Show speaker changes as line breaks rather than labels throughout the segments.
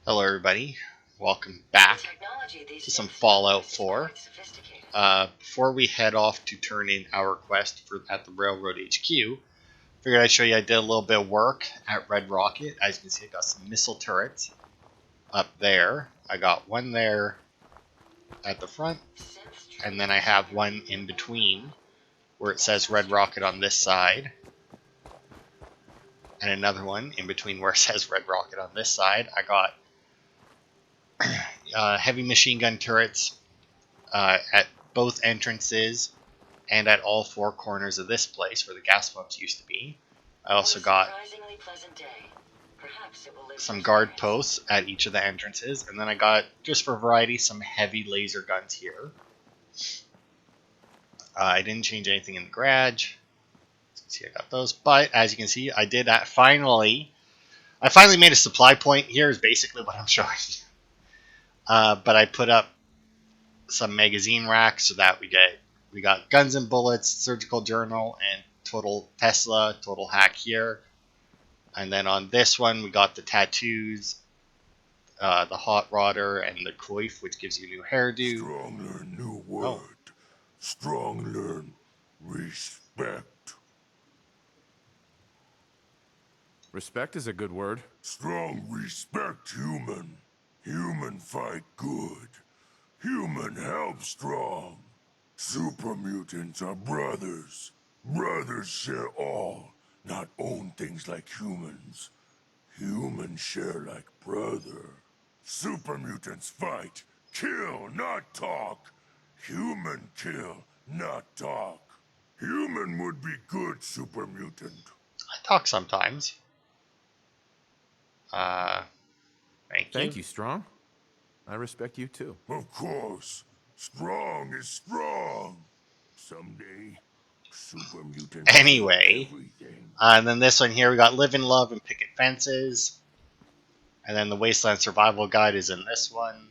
Hello, everybody. Welcome back to some Fallout 4. Before we head off to turn in our quest at the Railroad HQ, figured I'd show you I did a little bit of work at Red Rocket. As you can see, I got some missile turrets up there. I got one there at the front, and then I have one in between where it says Red Rocket on this side, and another one in between where it says Red Rocket on this side. I got heavy machine gun turrets at both entrances and at all four corners of this place where the gas pumps used to be. I also got some guard posts at each of the entrances, and then I got, just for variety, some heavy laser guns here. I didn't change anything in the garage. See, I got those, but as you can see, I did that finally. I finally made a supply point. Here is basically what I'm showing you. But I put up some magazine racks so that we got guns and bullets, surgical journal, and total Tesla, total hack here. And then on this one, we got the tattoos, the hot rodder, and the coif, which gives you a new hairdo.
Strong learn new word. Oh. Strong learn respect.
Respect is a good word.
Strong respect human. Human fight good. Human help strong. Super mutants are brothers. Brothers share all, not own things like humans. Humans share like brother. Super mutants fight. Kill, not talk. Human kill, not talk. Human would be good, super mutant.
I talk sometimes. Thank
you, Strong. I respect you too.
Of course. Strong is strong. Someday, super mutant.
Anyway, and then this one here, we got Live and Love and Picket Fences. And then the Wasteland Survival Guide is in this one.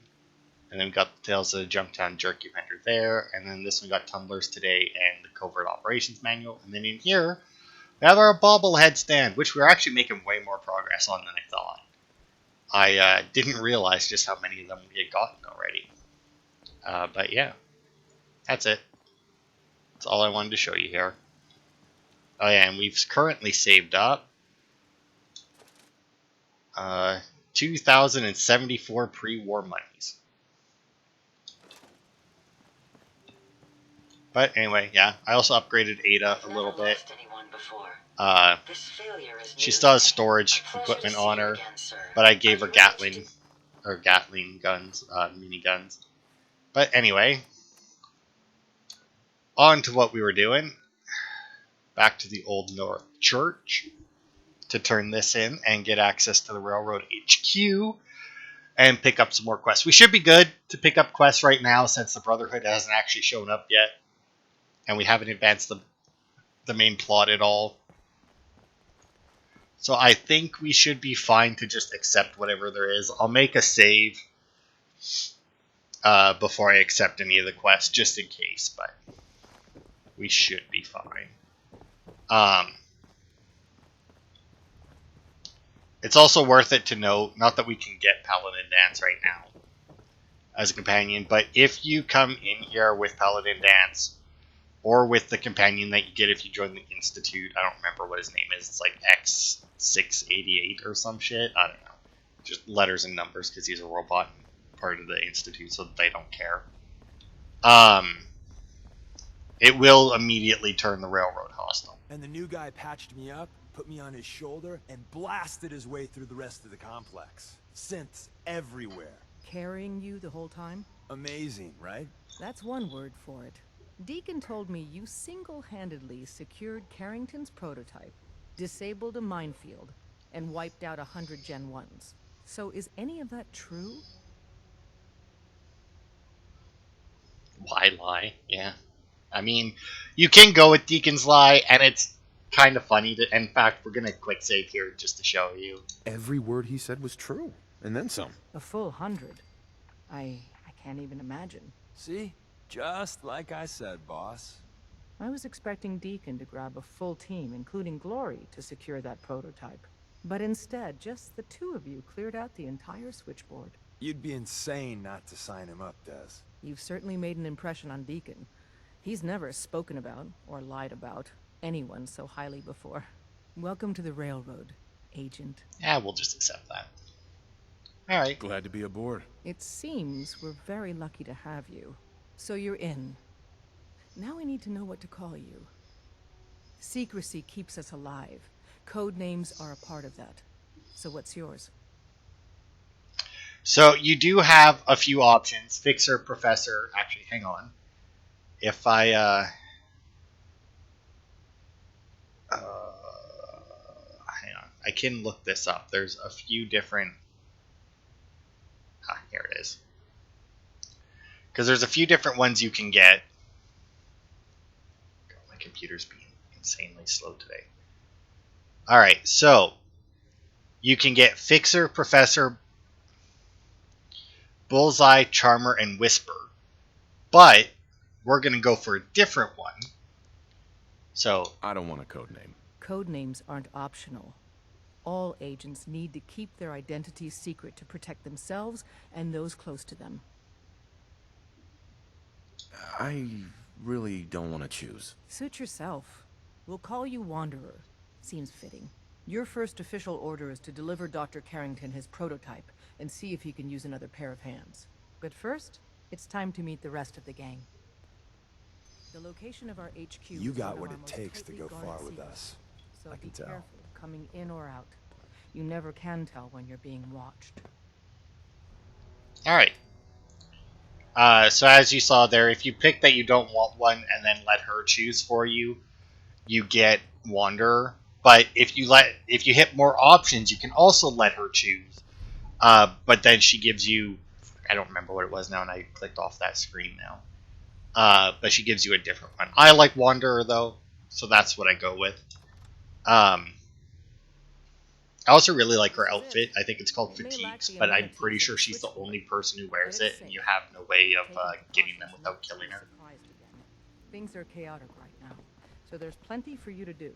And then we got the Tales of the Junktown Jerky Vendor there. And then this one got Tumblers Today and the Covert Operations Manual. And then in here, we have our bobblehead stand, which we're actually making way more progress on than I thought. I didn't realize just how many of them we had gotten already. But yeah, that's it. That's all I wanted to show you here. Oh yeah, and we've currently saved up 2,074 pre-war monies. But anyway, yeah, I also upgraded Ada a little bit. She still has storage equipment on her, but I gave her Gatling guns, mini guns. But anyway, on to what we were doing. Back to the Old North Church to turn this in and get access to the Railroad HQ and pick up some more quests. We should be good to pick up quests right now since the Brotherhood hasn't actually shown up yet, and we haven't advanced the main plot at all. So I think we should be fine to just accept whatever there is. I'll make a save before I accept any of the quests, just in case, but we should be fine. It's also worth it to note, not that we can get Paladin Danse right now as a companion, but if you come in here with Paladin Danse, or with the companion that you get if you join the Institute, I don't remember what his name is, it's like X688 or some shit, I don't know, just letters and numbers, because he's a robot part of the Institute, so they don't care. It will immediately turn the railroad hostile.
And the new guy patched me up, put me on his shoulder, and blasted his way through the rest of the complex. Synths everywhere.
Carrying you the whole time?
Amazing, right?
That's one word for it. Deacon told me you single-handedly secured Carrington's prototype, disabled a minefield, and wiped out 100 Gen 1s. So is any of that true?
Why lie? Yeah. I mean, you can go with Deacon's lie, and it's kind of funny. In fact, we're going to quick save here just to show you.
Every word he said was true, and then some.
A full 100. I can't even imagine.
See? Just like I said, boss.
I was expecting Deacon to grab a full team, including Glory, to secure that prototype. But instead, just the two of you cleared out the entire switchboard.
You'd be insane not to sign him up, Des.
You've certainly made an impression on Deacon. He's never spoken about, or lied about, anyone so highly before. Welcome to the Railroad, Agent.
Yeah, we'll just accept that. Alright.
Glad to be aboard.
It seems we're very lucky to have you. So you're in. Now we need to know what to call you. Secrecy keeps us alive. Code names are a part of that. So what's yours?
So you do have a few options. Fixer, Professor. Actually, hang on. If I hang on, I can look this up. There's a few different. Here it is. Because there's a few different ones you can get. God, my computer's being insanely slow today. All right, so you can get Fixer, Professor, Bullseye, Charmer, and Whisper. But we're going to go for a different one. So
I don't want a code name.
Code names aren't optional. All agents need to keep their identities secret to protect themselves and those close to them.
I really don't want to choose.
Suit yourself. We'll call you Wanderer. Seems fitting. Your first official order is to deliver Dr. Carrington his prototype and see if he can use another pair of hands. But first, it's time to meet the rest of the gang. The location of our HQ.
You
is
got
one
what
of
it
our most
takes to
tightly
go
guarded
far with
secrets.
us.
So
I
be
can tell.
careful coming in or out. You never can tell when you're being watched.
Alright. So as you saw there, if you pick that you don't want one and then let her choose for you, you get Wanderer. But if you hit more options, you can also let her choose. But then she gives you, I don't remember what it was now, and I clicked off that screen now. But she gives you a different one. I like Wanderer though, so that's what I go with. I also really like her outfit. I think it's called Fatigues, but I'm pretty sure she's the only person who wears it, and you have no way of getting them without killing her.
Things are chaotic right now, so there's plenty for you to do.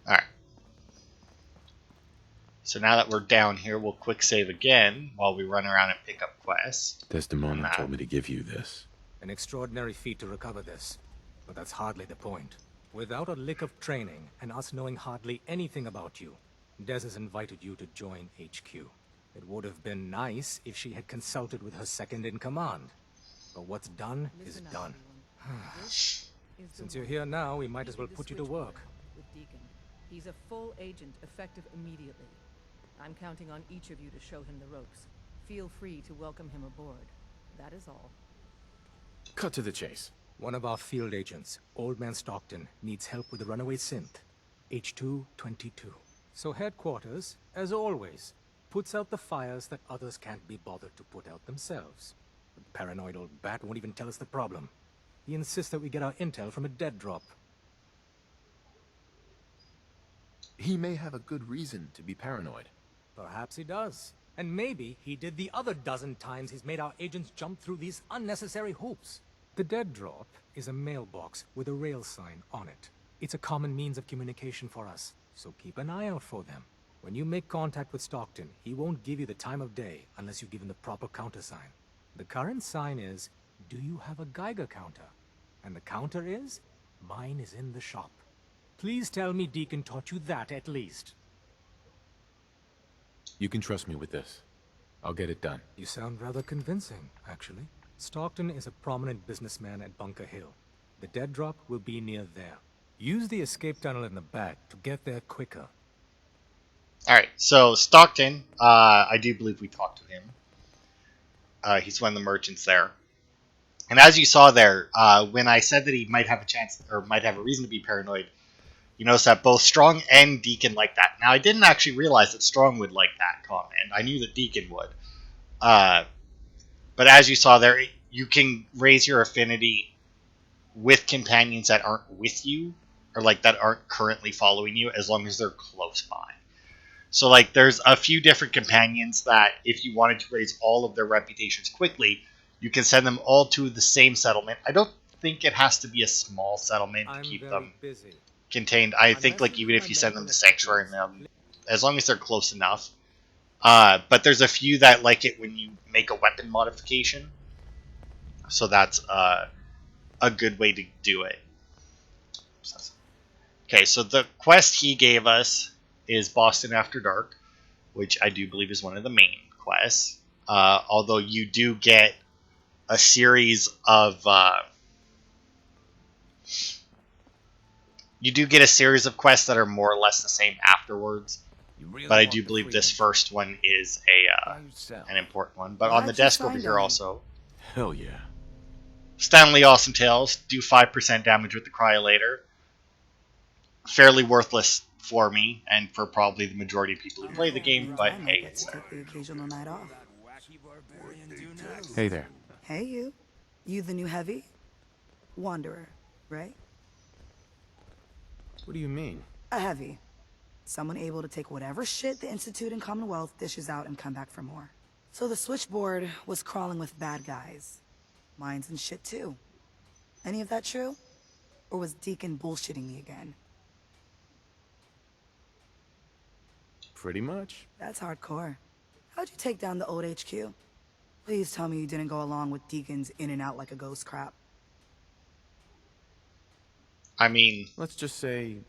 Alright. So now that we're down here, we'll quick save again while we run around and pick up quests.
Desdemona told me to give you this.
An extraordinary feat to recover this, but that's hardly the point. Without a lick of training, and us knowing hardly anything about you, Des has invited you to join HQ. It would have been nice if she had consulted with her second-in-command. But what's done is
Listen up,
done.
everyone. This is the
Since you're
one.
here now, we might as
Give
well
you the
put you to
switchboard
work.
With Deacon. He's a full agent, effective immediately. I'm counting on each of you to show him the ropes. Feel free to welcome him aboard. That is all.
Cut to the chase.
One of our field agents, Old Man Stockton, needs help with the runaway synth. H222. So headquarters, as always, puts out the fires that others can't be bothered to put out themselves. The paranoid old bat won't even tell us the problem. He insists that we get our intel from a dead drop.
He may have a good reason to be paranoid.
Perhaps he does. And maybe he did the other dozen times he's made our agents jump through these unnecessary hoops. The dead drop is a mailbox with a rail sign on it. It's a common means of communication for us, so keep an eye out for them. When you make contact with Stockton, he won't give you the time of day unless you give him the proper countersign. The current sign is, do you have a Geiger counter? And the counter is, mine is in the shop. Please tell me Deacon taught you that at least.
You can trust me with this. I'll get it done.
You sound rather convincing, actually. Stockton is a prominent businessman at Bunker Hill. The dead drop will be near there. Use the escape tunnel in the back to get there quicker.
Alright, so Stockton, I do believe we talked to him. He's one of the merchants there. And as you saw there, when I said that he might have a chance, or might have a reason to be paranoid, you notice that both Strong and Deacon like that. Now, I didn't actually realize that Strong would like that comment. I knew that Deacon would. But as you saw there, you can raise your affinity with companions that aren't with you, or like that aren't currently following you, as long as they're close by. So like there's a few different companions that if you wanted to raise all of their reputations quickly, you can send them all to the same settlement. I don't think it has to be a small settlement to keep them
busy.
contained. I think like even if you send them to Sanctuary, as long as they're close enough. But there's a few that like it when you make a weapon modification. So that's a good way to do it. Okay, so the quest he gave us is Boston After Dark, which I do believe is one of the main quests. Although you do get a series of quests that are more or less the same afterwards. But I do believe this first one is an important one. But on the desk over here also,
Hell yeah.
Stanley Awesome Tales, do 5% damage with the Cryolator. Fairly worthless for me, and for probably the majority of people who play the game, but hey, it's there.
The occasional night off.
Hey there.
Hey, you. You the new heavy? Wanderer, right?
What do you mean?
A heavy. Someone able to take whatever shit the Institute and Commonwealth dishes out and come back for more. So the switchboard was crawling with bad guys. Mines and shit too. Any of that true? Or was Deacon bullshitting me again?
Pretty much.
That's hardcore. How'd you take down the old HQ? Please tell me you didn't go along with Deacon's in and out like a ghost crap.
I mean,
Let's just say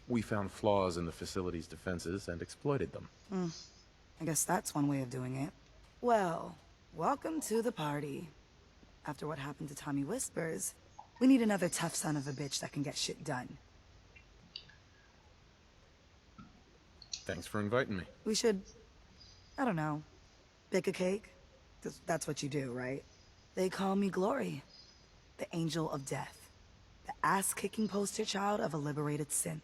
we found flaws in the facility's defenses and exploited them.
I guess that's one way of doing it. Well, welcome to the party. After what happened to Tommy Whispers, we need another tough son of a bitch that can get shit done.
Thanks for inviting me.
We should, I don't know, bake a cake? 'Cause that's what you do, right? They call me Glory, the angel of death, the ass-kicking poster child of a liberated synth.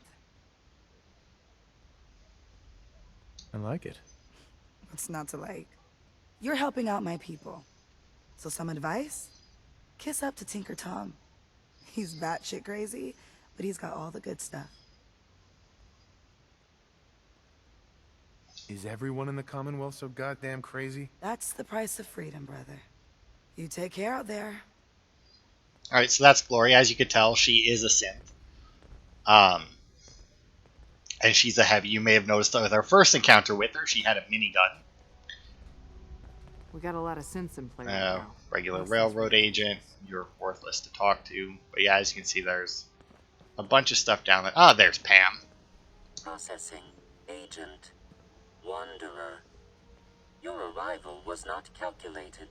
I like it.
What's not to like? You're helping out my people. So some advice? Kiss up to Tinker Tom. He's batshit crazy, but he's got all the good stuff.
Is everyone in the Commonwealth so goddamn crazy?
That's the price of freedom, brother. You take care out there.
alright, so that's Glory. As you could tell, she is a synth. And she's a heavy. You may have noticed that with our first encounter with her, she had a minigun.
We got a lot of synths in play right now.
Regular railroad agent. You're worthless to talk to. But yeah, as you can see, there's a bunch of stuff down there. Ah, there's Pam.
Processing. Agent. Wanderer. Your arrival was not calculated.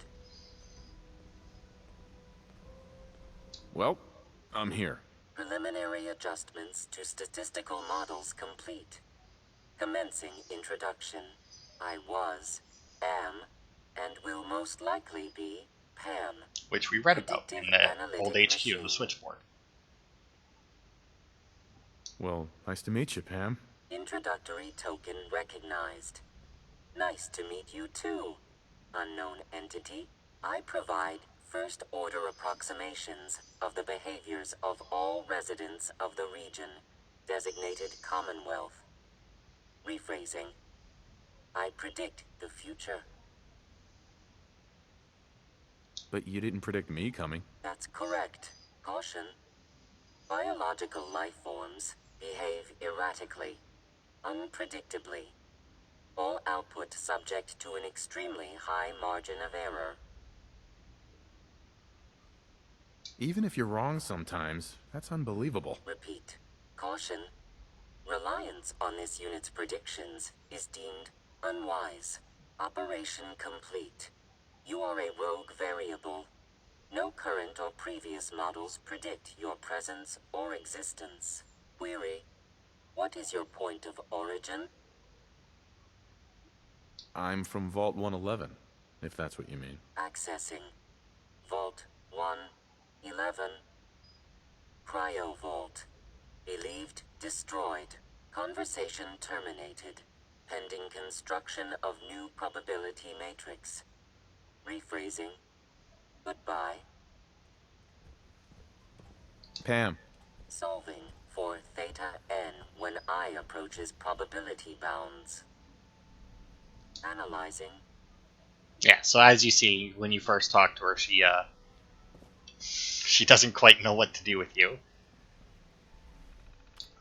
Well, I'm here.
Preliminary adjustments to statistical models complete. Commencing introduction. I was, am, and will most likely be Pam.
Which we read about in the old HQ, the switchboard.
Well, nice to meet you, Pam.
Introductory token recognized. Nice to meet you too, unknown entity. I provide first-order approximations of the behaviors of all residents of the region, designated Commonwealth. Rephrasing. I predict the future.
But you didn't predict me coming.
That's correct. Caution. Biological life forms behave erratically, unpredictably. All output subject to an extremely high margin of error.
Even if you're wrong sometimes, that's unbelievable.
Repeat. Caution. Reliance on this unit's predictions is deemed unwise. Operation complete. You are a rogue variable. No current or previous models predict your presence or existence. Query. What is your point of origin?
I'm from Vault 111, if that's what you mean.
Accessing. Vault 111. Cryo Vault. Believed destroyed. Conversation terminated. Pending construction of new probability matrix. Rephrasing. Goodbye.
Pam.
Solving for theta n when I approaches probability bounds. Analyzing.
Yeah, so as you see, when you first talk to her, she doesn't quite know what to do with you.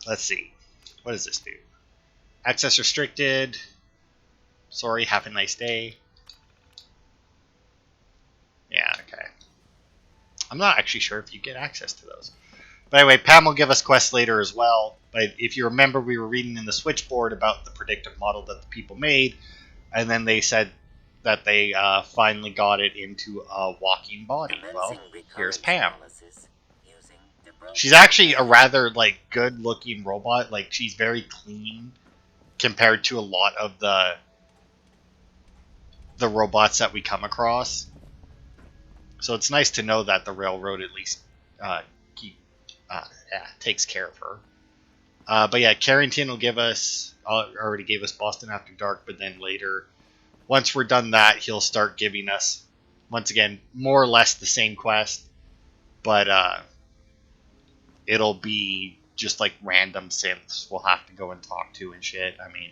Let's see. What does this do? Access restricted. Sorry, have a nice day. Yeah, okay. I'm not actually sure if you get access to those. But anyway, Pam will give us quests later as well. But if you remember, we were reading in the switchboard about the predictive model that the people made, and then they said that they finally got it into a walking body. Well, here's Pam. She's actually a rather like good-looking robot. Like she's very clean compared to a lot of the robots that we come across. So it's nice to know that the railroad at least takes care of her. But yeah, Carrington will give us, already gave us Boston After Dark, but then later, once we're done that, he'll start giving us, once again, more or less the same quest, but it'll be just like random synths we'll have to go and talk to and shit. I mean,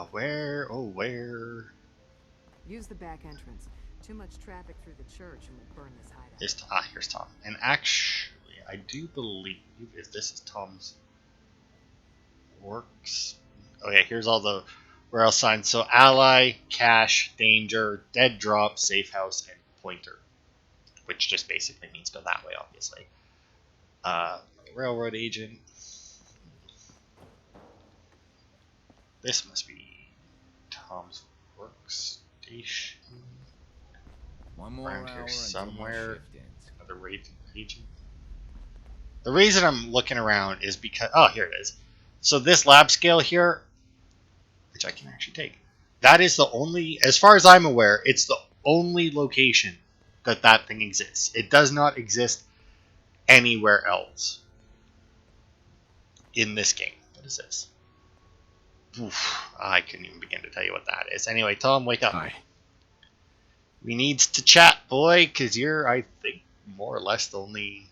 where?
Use the back entrance. Too much traffic through the church and we'll burn this hideout.
Here's Tom. And actually, I do believe if this is Tom's works. Okay, here's all the warehouse signs. So ally, cache, danger, dead drop, safe house, and pointer, which just basically means go that way, obviously. Railroad agent. This must be Tom's workstation.
One more
Around
hour
here
until
somewhere.
my shift ends.
Another agent. The reason I'm looking around is because here it is. So this lab scale here, which I can actually take, that is the only, as far as I'm aware, it's the only location that thing exists. It does not exist anywhere else in this game. What is this? Oof, I couldn't even begin to tell you what that is. Anyway, Tom, wake up.
Hi.
We needs to chat, boy, because you're, I think, more or less the only...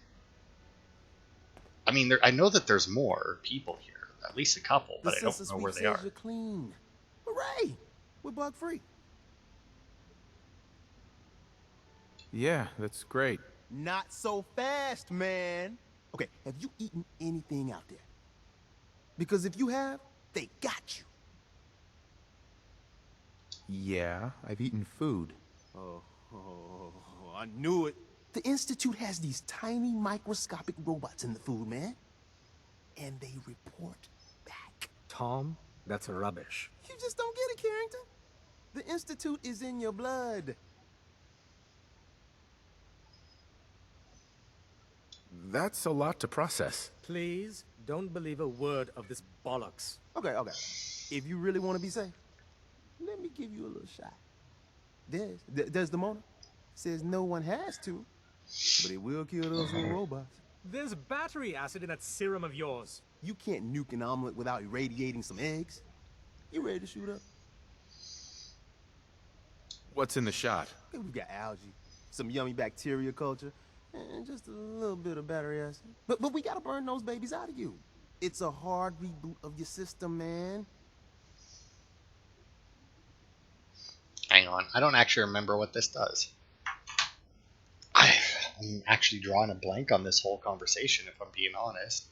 I mean, I know that there's more people here. At least a couple, but I don't know where they are.
You're clean. Hooray! We're bug free.
Yeah, that's great.
Not so fast, man. Okay, have you eaten anything out there? Because if you have, they got you.
Yeah, I've eaten food.
I knew it. The Institute has these tiny microscopic robots in the food, man. And they report back.
Tom, that's rubbish.
You just don't get it, Carrington. The Institute is in your blood.
That's a lot to process.
Please, don't believe a word of this bollocks.
Okay. If you really want to be safe, let me give you a little shot. There's the Mona. Says no one has to, but it will kill those little robots.
There's battery acid in that serum of yours.
You can't nuke an omelet without irradiating some eggs. You ready to shoot up?
What's in the shot?
We've got algae, some yummy bacteria culture, and just a little bit of battery acid. But we gotta burn those babies out of you. It's a hard reboot of your system, man.
Hang on, I don't actually remember what this does. I'm actually drawing a blank on this whole conversation, if I'm being honest.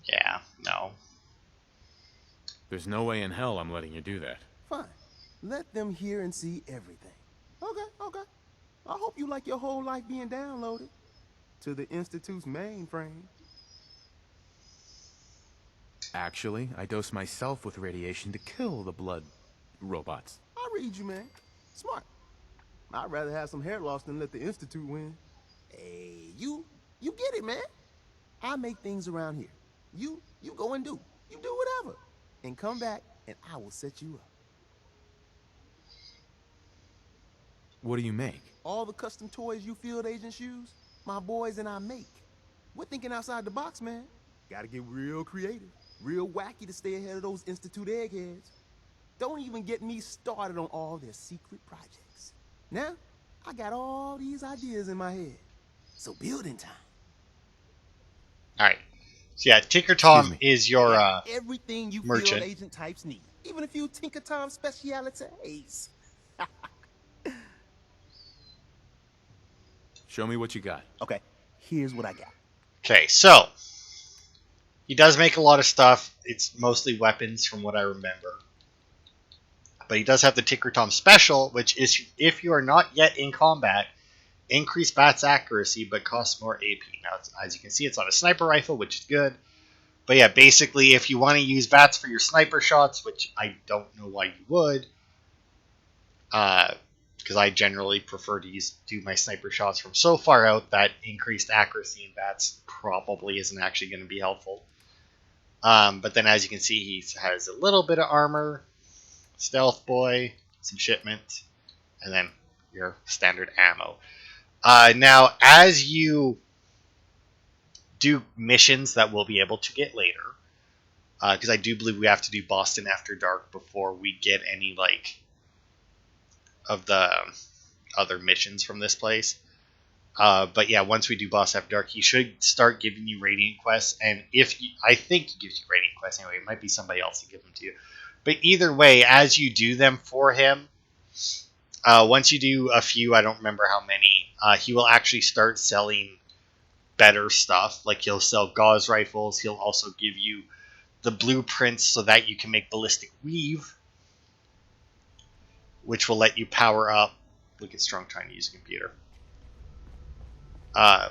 Yeah, no.
There's no way in hell I'm letting you do that.
Fine. Let them hear and see everything. Okay. I hope you like your whole life being downloaded to the Institute's mainframe.
Actually, I dose myself with radiation to kill the blood robots.
I read you, man. Smart. I'd rather have some hair loss than let the Institute win. Hey, you get it, man. I make things around here. You go and do. You do whatever. And come back, and I will set you up.
What do you make?
All the custom toys you field agents use, my boys and I make. We're thinking outside the box, man. Gotta get real creative. Real wacky to stay ahead of those Institute eggheads. Don't even get me started on all their secret projects. Now, I got all these ideas in my head. So building time.
Alright. So yeah, Tinker
Excuse
Tom
me.
is your
Everything you
merchant.
field agent types need. Even a few Tinker Tom specialities.
Show me what you got.
Okay, here's what I got.
Okay, so he does make a lot of stuff. It's mostly weapons from what I remember. But he does have the Tinker Tom special, which is if you are not yet in combat, increase Bat's accuracy but costs more AP. Now, as you can see, it's on a sniper rifle, which is good. But yeah, basically, if you want to use VATS for your sniper shots, which I don't know why you would, because I generally prefer to do my sniper shots from so far out that increased accuracy in VATS probably isn't actually going to be helpful. But then, as you can see, he has a little bit of armor, Stealth Boy, some shipment, and then your standard ammo. Now, as you do missions that we'll be able to get later, because I do believe we have to do Boston After Dark before we get any of the other missions from this place. But yeah, once we do Boston After Dark, he should start giving you Radiant quests, and I think he gives you Radiant quests anyway. It might be somebody else to give them to you. But either way, as you do them for him, once you do a few, I don't remember how many, he will actually start selling better stuff. Like he'll sell gauze rifles. He'll also give you the blueprints so that you can make ballistic weave, which will let you power up. Look at Strong trying to use a computer.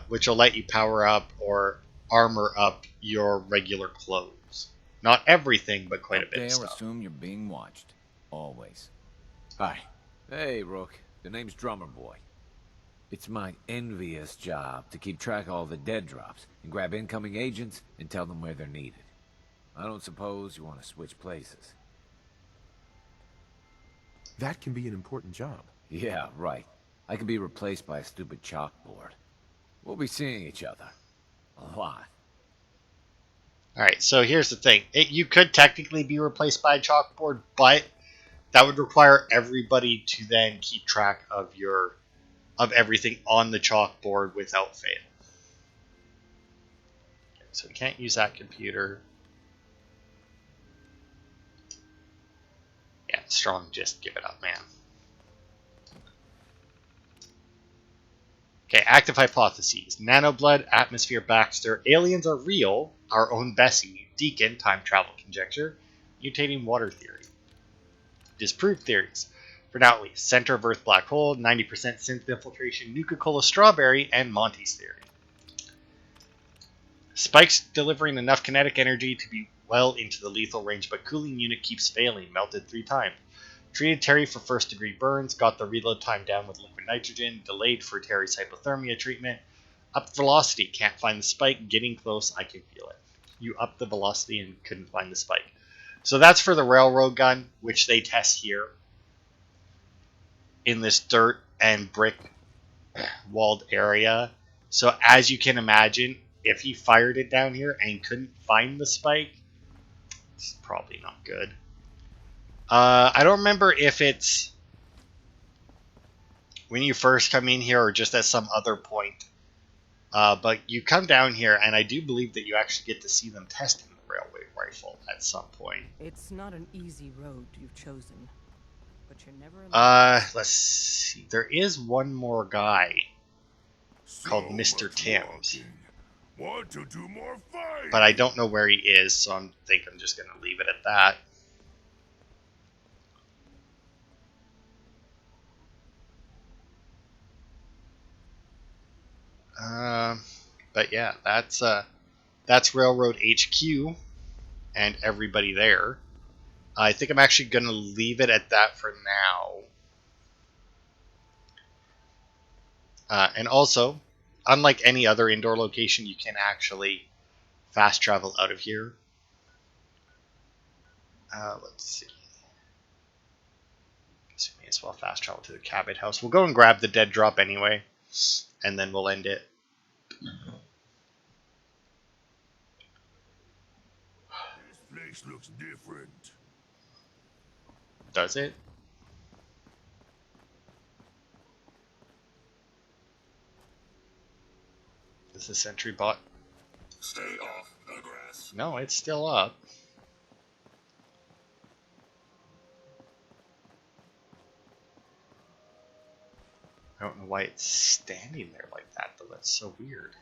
Which will let you power up or armor up your regular clothes. Not everything, but quite a bit of stuff.
Assume you're being watched. Always. Hi. Hey, Rook. The name's Drummer Boy. It's my envious job to keep track of all the dead drops and grab incoming agents and tell them where they're needed. I don't suppose you want to switch places.
That can be an important job.
Yeah, right. I can be replaced by a stupid chalkboard. We'll be seeing each other. A lot.
Alright, so here's the thing. You could technically be replaced by a chalkboard, but that would require everybody to then keep track of everything on the chalkboard without fail. Okay, so we can't use that computer. Yeah, Strong, just give it up, man. Okay, active hypotheses. Nanoblood, Atmosphere Baxter, aliens are real, our own Bessie, Deacon, time travel conjecture, mutating water theory. Disproved theories. For now at least, center of Earth black hole, 90% synth infiltration, Nuka-Cola strawberry, and Monty's theory. Spikes delivering enough kinetic energy to be well into the lethal range, but cooling unit keeps failing, melted 3 times. Treated Terry for first degree burns, got the reload time down with liquid nitrogen, delayed for Terry's hypothermia treatment. Up velocity, can't find the spike, getting close, I can feel it. You upped the velocity and couldn't find the spike. So that's for the railroad gun, which they test here in this dirt and brick walled area. So as you can imagine, if he fired it down here and couldn't find the spike, it's probably not good. I don't remember if it's when you first come in here or just at some other point. But you come down here, and I do believe that you actually get to see them testing the railway rifle at some point.
It's not an easy road you've chosen, but you're never
Let's see. There is one more guy called Mr. Timms.
Want to do more fighting?
But I don't know where he is, so I think I'm just going to leave it at that. But yeah, that's Railroad HQ and everybody there. I think I'm actually going to leave it at that for now. And also, unlike any other indoor location, you can actually fast travel out of here. Let's see. Guess we may as well fast travel to the Cabot House. We'll go and grab the dead drop anyway, and then we'll end it.
place looks different.
Does it? Is the sentry bot?
Stay off the grass.
No, it's still up. I don't know why it's standing there like that, though. That's so weird.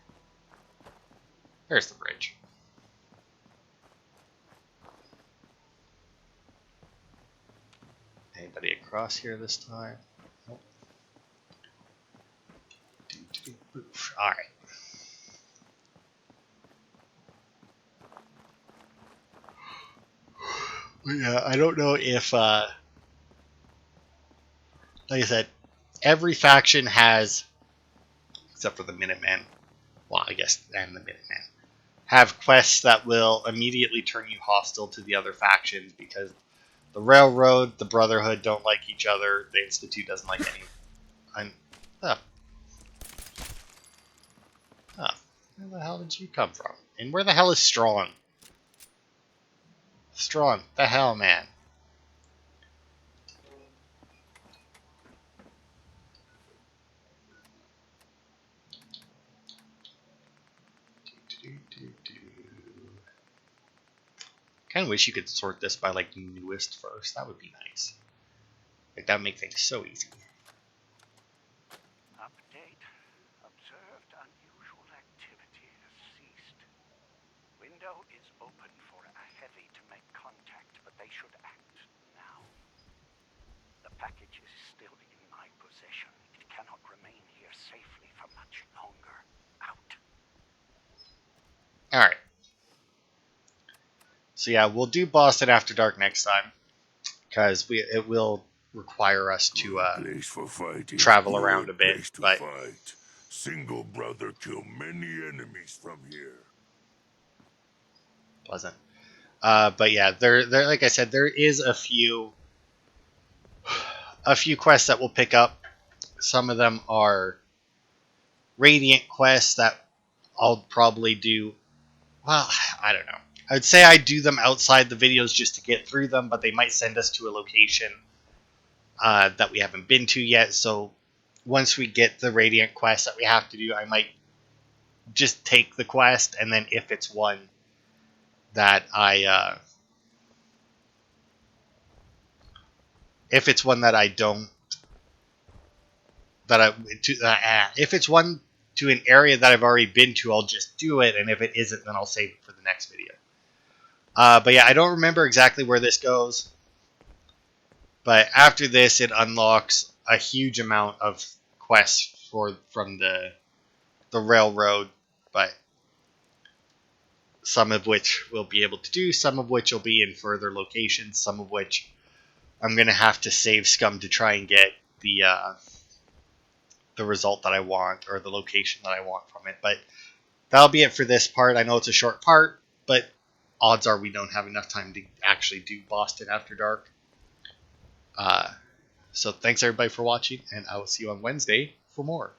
There's the bridge. Anybody across here this time? Nope. Alright. Yeah, I don't know if, like I said, every faction has, except for the Minutemen, well, I guess, and the Minutemen, have quests that will immediately turn you hostile to the other factions because the Railroad, the Brotherhood don't like each other, the Institute doesn't like any. Where the hell did you come from? And where the hell is Strong? Strong, the hell, man. Kind of wish you could sort this by like newest first. That would be nice. Like that would make things so easy.
Update. Observed unusual activity has ceased. Window is open for a heavy to make contact, but they should act now. The package is still in my possession. It cannot remain here safely for much longer. Out.
Alright. So yeah, we'll do Boston After Dark next time. Because it will require us to travel around a bit. But
fight. Single brother kill many enemies from here.
Pleasant. But yeah, there like I said, there is a few quests that we'll pick up. Some of them are Radiant quests that I'll probably do. Well, I don't know. I'd say I do them outside the videos just to get through them, but they might send us to a location that we haven't been to yet. So once we get the Radiant quest that we have to do, I might just take the quest, and then if it's one that if it's one to an area that I've already been to, I'll just do it, and if it isn't, then I'll save it for the next video. But yeah, I don't remember exactly where this goes. But after this, it unlocks a huge amount of quests from the Railroad, but some of which we'll be able to do, some of which will be in further locations, some of which I'm going to have to save scum to try and get the result that I want, or the location that I want from it. But that'll be it for this part. I know it's a short part, but odds are we don't have enough time to actually do Boston After Dark. So thanks everybody for watching, and I will see you on Wednesday for more.